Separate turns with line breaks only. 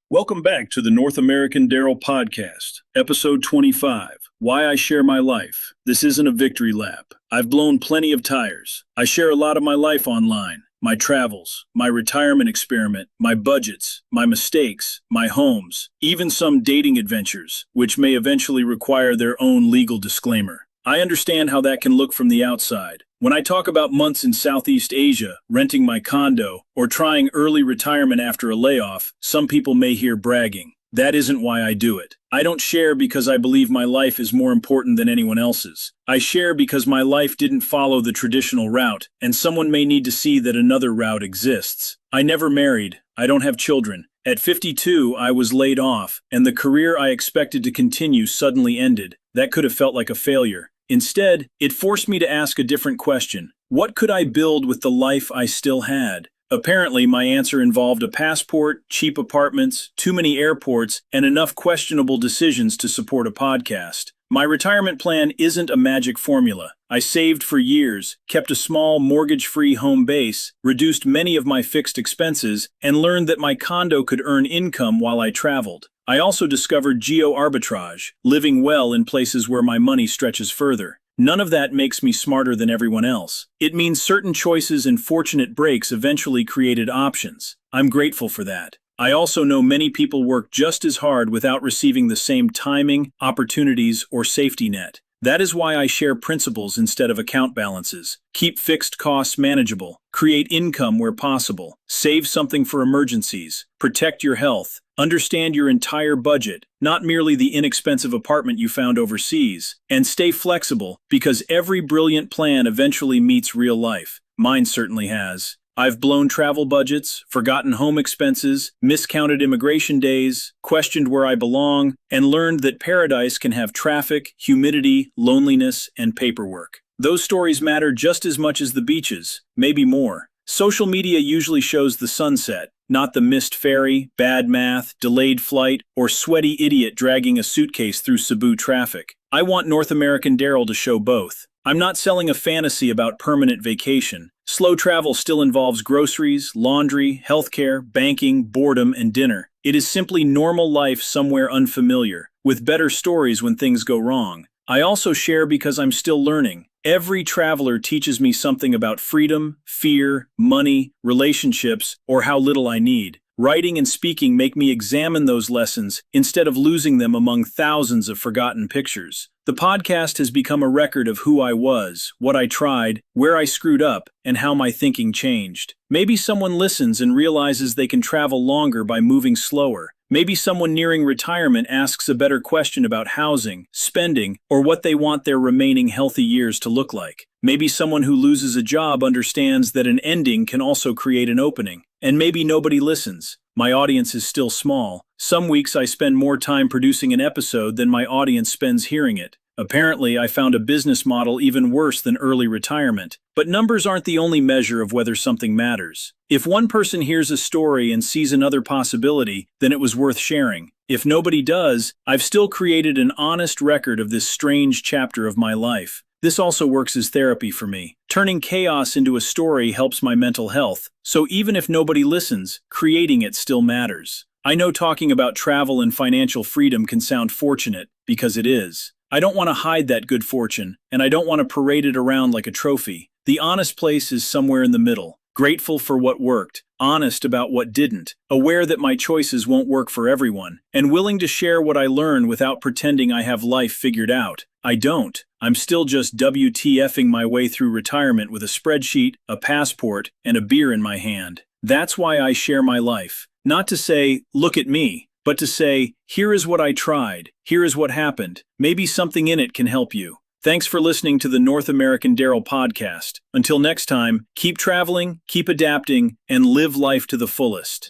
Welcome back to the North American Daryl Podcast, episode 25, Why I Share My Life. This isn't a victory lap. I've blown plenty of tires. I share a lot of my life online. My travels, my retirement experiment, my budgets, my mistakes, my homes, even some dating adventures, which may eventually require their own legal disclaimer. I understand how that can look from the outside. When I talk about months in Southeast Asia, renting my condo, or trying early retirement after a layoff, some people may hear bragging. That isn't why I do it. I don't share because I believe my life is more important than anyone else's. I share because my life didn't follow the traditional route, and someone may need to see that another route exists. I never married. I don't have children. At 52, I was laid off, and the career I expected to continue suddenly ended. That could have felt like a failure. Instead, it forced me to ask a different question. What could I build with the life I still had? Apparently, my answer involved a passport, cheap apartments, too many airports, and enough questionable decisions to support a podcast. My retirement plan isn't a magic formula. I saved for years, kept a small mortgage-free home base, reduced many of my fixed expenses, and learned that my condo could earn income while I traveled. I also discovered geo-arbitrage, living well in places where my money stretches further. None of that makes me smarter than everyone else. It means certain choices and fortunate breaks eventually created options. I'm grateful for that. I also know many people work just as hard without receiving the same timing, opportunities, or safety net. That is why I share principles instead of account balances. Keep fixed costs manageable. Create income where possible. Save something for emergencies. Protect your health. Understand your entire budget, not merely the inexpensive apartment you found overseas. And stay flexible, because every brilliant plan eventually meets real life. Mine certainly has. I've blown travel budgets, forgotten home expenses, miscounted immigration days, questioned where I belong, and learned that paradise can have traffic, humidity, loneliness, and paperwork. Those stories matter just as much as the beaches, maybe more. Social media usually shows the sunset, not the missed ferry, bad math, delayed flight, or sweaty idiot dragging a suitcase through Cebu traffic. I want North American Daryl to show both. I'm not selling a fantasy about permanent vacation. Slow travel still involves groceries, laundry, healthcare, banking, boredom, and dinner. It is simply normal life somewhere unfamiliar, with better stories when things go wrong. I also share because I'm still learning. Every traveler teaches me something about freedom, fear, money, relationships, or how little I need. Writing and speaking make me examine those lessons instead of losing them among thousands of forgotten pictures. The podcast has become a record of who I was, what I tried, where I screwed up, and how my thinking changed. Maybe someone listens and realizes they can travel longer by moving slower. Maybe someone nearing retirement asks a better question about housing, spending, or what they want their remaining healthy years to look like. Maybe someone who loses a job understands that an ending can also create an opening. And maybe nobody listens. My audience is still small. Some weeks I spend more time producing an episode than my audience spends hearing it. Apparently, I found a business model even worse than early retirement. But numbers aren't the only measure of whether something matters. If one person hears a story and sees another possibility, then it was worth sharing. If nobody does, I've still created an honest record of this strange chapter of my life. This also works as therapy for me. Turning chaos into a story helps my mental health, so even if nobody listens, creating it still matters. I know talking about travel and financial freedom can sound fortunate, because it is. I don't want to hide that good fortune, and I don't want to parade it around like a trophy. The honest place is somewhere in the middle. Grateful for what worked, honest about what didn't, aware that my choices won't work for everyone, and willing to share what I learn without pretending I have life figured out. I don't. I'm still just WTFing my way through retirement with a spreadsheet, a passport, and a beer in my hand. That's why I share my life. Not to say, look at me, but to say, here is what I tried, here is what happened. Maybe something in it can help you. Thanks for listening to the North American Daryl Podcast. Until next time, keep traveling, keep adapting, and live life to the fullest.